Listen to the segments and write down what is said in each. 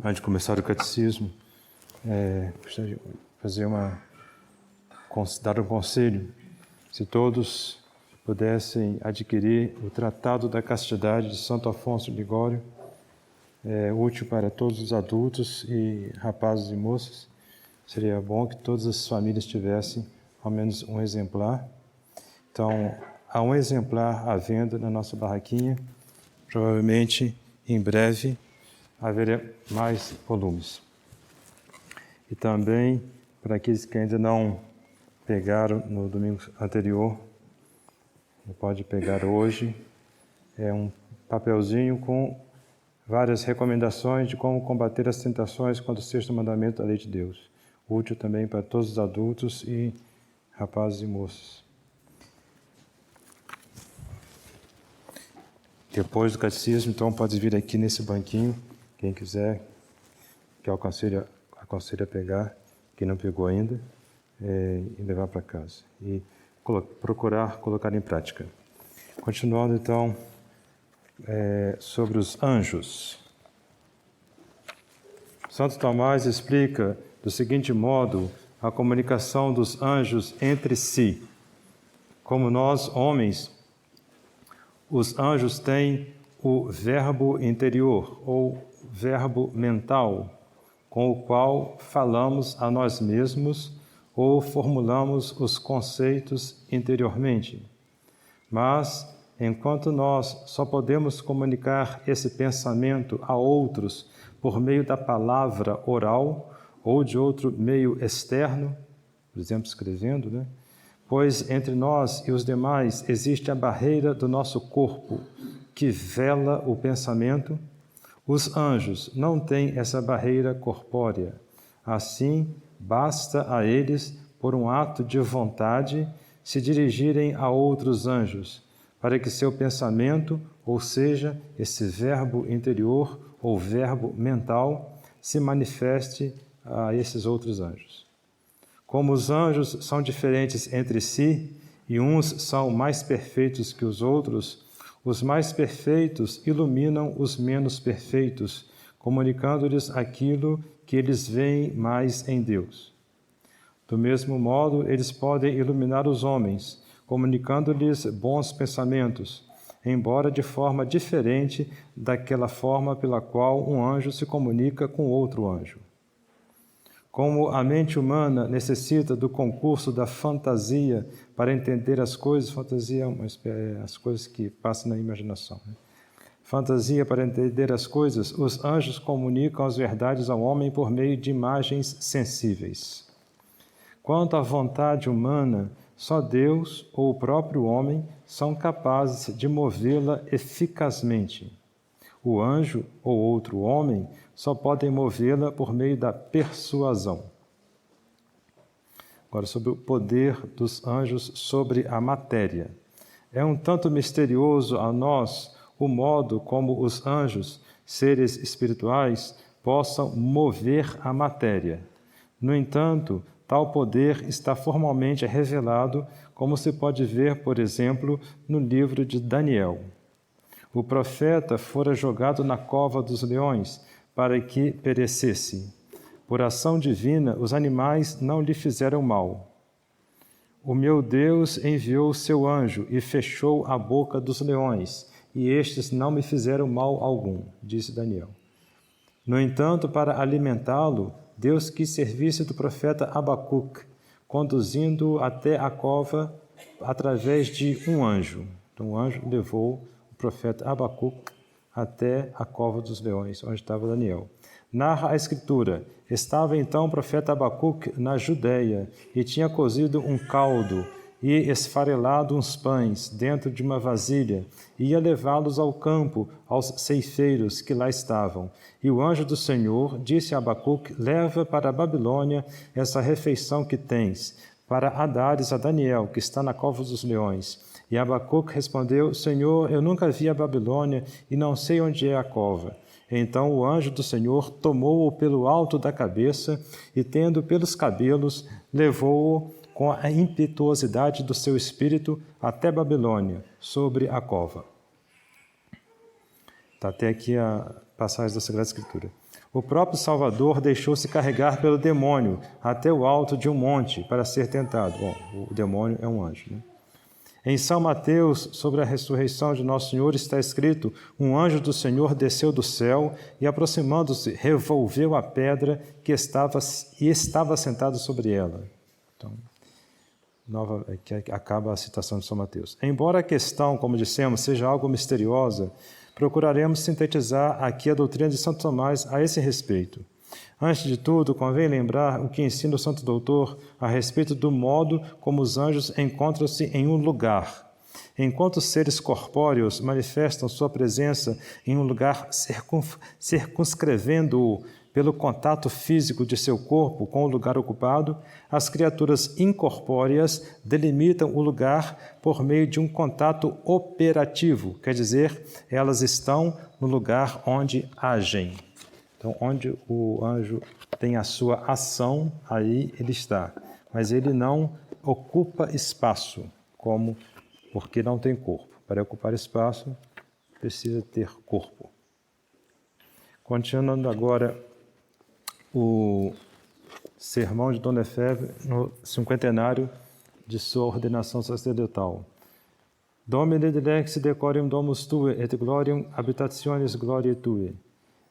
Antes de começar o catecismo, gostaria de fazer dar um conselho. Se todos pudessem adquirir o Tratado da Castidade de Santo Afonso de Ligório, é útil para todos os adultos e rapazes e moças. Seria bom que todas as famílias tivessem ao menos um exemplar. Então, há um exemplar à venda na nossa barraquinha. Provavelmente, em breve, haverá mais volumes. E também, para aqueles que ainda não pegaram no domingo anterior, pode pegar hoje, é um papelzinho com várias recomendações de como combater as tentações contra o sexto mandamento da lei de Deus. Útil também para todos os adultos e rapazes e moças. Depois do catecismo, então, pode vir aqui nesse banquinho, quem quiser, que eu aconselho a pegar, quem não pegou ainda, e levar para casa. E procurar colocar em prática. Continuando, então, sobre os anjos. Santo Tomás explica do seguinte modo a comunicação dos anjos entre si. Como nós, homens, os anjos têm o verbo interior, ou verbo mental, com o qual falamos a nós mesmos ou formulamos os conceitos interiormente. Mas, enquanto nós só podemos comunicar esse pensamento a outros por meio da palavra oral ou de outro meio externo, por exemplo, escrevendo, Pois entre nós e os demais existe a barreira do nosso corpo que vela o pensamento. Os anjos não têm essa barreira corpórea. Assim, basta a eles, por um ato de vontade, se dirigirem a outros anjos, para que seu pensamento, ou seja, esse verbo interior ou verbo mental, se manifeste a esses outros anjos. Como os anjos são diferentes entre si, e uns são mais perfeitos que os outros, os mais perfeitos iluminam os menos perfeitos, comunicando-lhes aquilo que eles veem mais em Deus. Do mesmo modo, eles podem iluminar os homens, comunicando-lhes bons pensamentos, embora de forma diferente daquela forma pela qual um anjo se comunica com outro anjo. Como a mente humana necessita do concurso da fantasia para entender as coisas, fantasia é as coisas que passam na imaginação. Fantasia para entender as coisas, os anjos comunicam as verdades ao homem por meio de imagens sensíveis. Quanto à vontade humana, só Deus ou o próprio homem são capazes de movê-la eficazmente. O anjo ou outro homem só podem movê-la por meio da persuasão. Agora, sobre o poder dos anjos sobre a matéria. É um tanto misterioso a nós o modo como os anjos, seres espirituais, possam mover a matéria. No entanto, tal poder está formalmente revelado, como se pode ver, por exemplo, no livro de Daniel. O profeta fora jogado na cova dos leões para que perecesse. Por ação divina, os animais não lhe fizeram mal. O meu Deus enviou o seu anjo e fechou a boca dos leões, e estes não me fizeram mal algum, disse Daniel. No entanto, para alimentá-lo, Deus quis servir-se do profeta Abacuque, conduzindo-o até a cova através de um anjo. Então, o anjo levou o profeta Abacuque até a cova dos leões, onde estava Daniel. Narra a Escritura: estava então o profeta Abacuque na Judéia e tinha cozido um caldo e esfarelado uns pães dentro de uma vasilha, e ia levá-los ao campo, aos ceifeiros que lá estavam. E o anjo do Senhor disse a Abacuque: leva para a Babilônia essa refeição que tens, para a dares a Daniel, que está na cova dos leões. E Abacuque respondeu: Senhor, eu nunca vi a Babilônia e não sei onde é a cova. Então o anjo do Senhor tomou-o pelo alto da cabeça e, tendo pelos cabelos, levou-o com a impetuosidade do seu espírito até Babilônia, sobre a cova. Está até aqui a passagem da Sagrada Escritura. O próprio Salvador deixou-se carregar pelo demônio até o alto de um monte para ser tentado. Bom, o demônio é um anjo, né? Em São Mateus, sobre a ressurreição de Nosso Senhor, está escrito: um anjo do Senhor desceu do céu e, aproximando-se, revolveu a pedra que estava sentado sobre ela. Então, acaba a citação de São Mateus. Embora a questão, como dissemos, seja algo misteriosa, procuraremos sintetizar aqui a doutrina de Santo Tomás a esse respeito. Antes de tudo, convém lembrar o que ensina o Santo Doutor a respeito do modo como os anjos encontram-se em um lugar. Enquanto os seres corpóreos manifestam sua presença em um lugar circunscrevendo-o pelo contato físico de seu corpo com o lugar ocupado, as criaturas incorpóreas delimitam o lugar por meio de um contato operativo, quer dizer, elas estão no lugar onde agem. Então, onde o anjo tem a sua ação, aí ele está. Mas ele não ocupa espaço, porque não tem corpo. Para ocupar espaço, precisa ter corpo. Continuando agora o sermão de Dom Lefebvre no cinquentenário de sua ordenação sacerdotal. Domine dilex decorium domus tue et gloriam habitationis gloriae tue.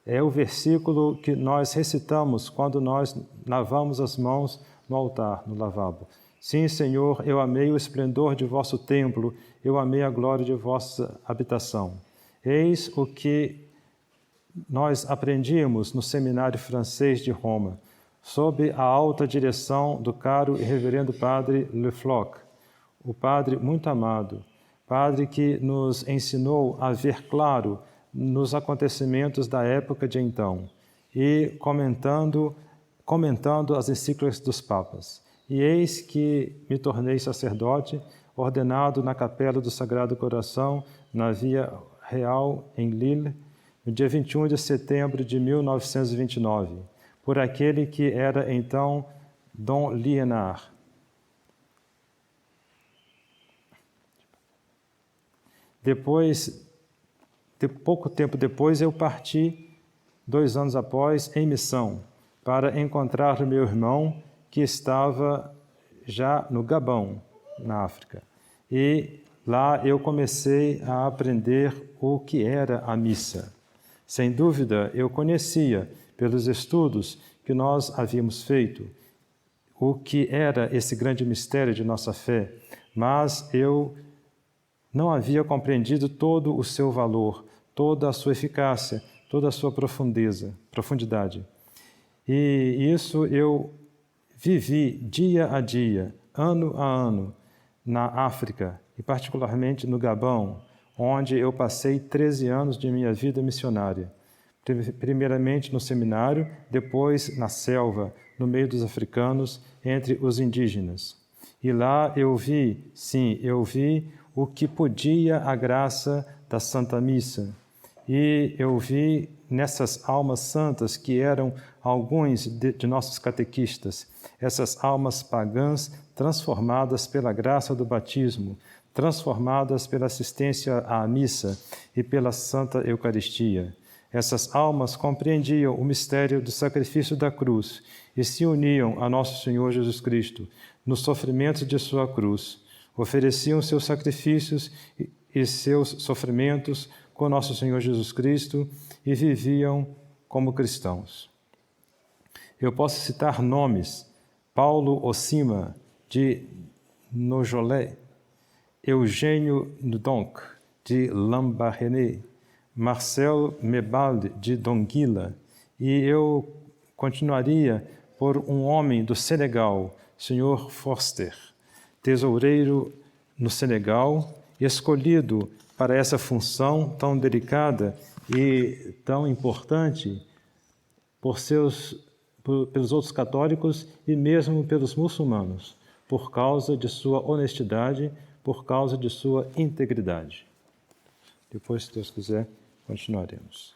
É o versículo que nós recitamos quando nós lavamos as mãos no altar, no lavabo. Sim, Senhor, eu amei o esplendor de vosso templo, eu amei a glória de vossa habitação. Eis o que nós aprendíamos no seminário francês de Roma, sob a alta direção do caro e reverendo padre Le Floch, o padre muito amado, padre que nos ensinou a ver claro nos acontecimentos da época de então, e comentando as encíclicas dos papas. E eis que me tornei sacerdote, ordenado na Capela do Sagrado Coração, na Via Real, em Lille, no dia 21 de setembro de 1929, por aquele que era então Dom Liénard. Pouco tempo depois, eu parti, 2 anos após, em missão, para encontrar o meu irmão, que estava já no Gabão, na África. E lá eu comecei a aprender o que era a missa. Sem dúvida, eu conhecia, pelos estudos que nós havíamos feito, o que era esse grande mistério de nossa fé, mas eu não havia compreendido todo o seu valor, toda a sua eficácia, toda a sua profundidade. E isso eu vivi dia a dia, ano a ano, na África, e particularmente no Gabão, onde eu passei 13 anos de minha vida missionária. Primeiramente no seminário, depois na selva, no meio dos africanos, entre os indígenas. E lá eu vi o que podia a graça da Santa Missa. E eu vi nessas almas santas, que eram alguns de nossos catequistas, essas almas pagãs transformadas pela graça do batismo, transformadas pela assistência à missa e pela Santa Eucaristia. Essas almas compreendiam o mistério do sacrifício da cruz e se uniam a nosso Senhor Jesus Cristo no sofrimento de sua cruz. Ofereciam seus sacrifícios e seus sofrimentos com nosso Senhor Jesus Cristo e viviam como cristãos. Eu posso citar nomes: Paulo Ocima, de Nojolé, Eugênio Ndonk, de Lambaréné, Marcel Mebalde, de Donguila, e eu continuaria por um homem do Senegal, Sr. Forster, tesoureiro no Senegal, escolhido para essa função tão delicada e tão importante pelos outros católicos e mesmo pelos muçulmanos, por causa de sua honestidade, por causa de sua integridade. Depois, se Deus quiser, continuaremos.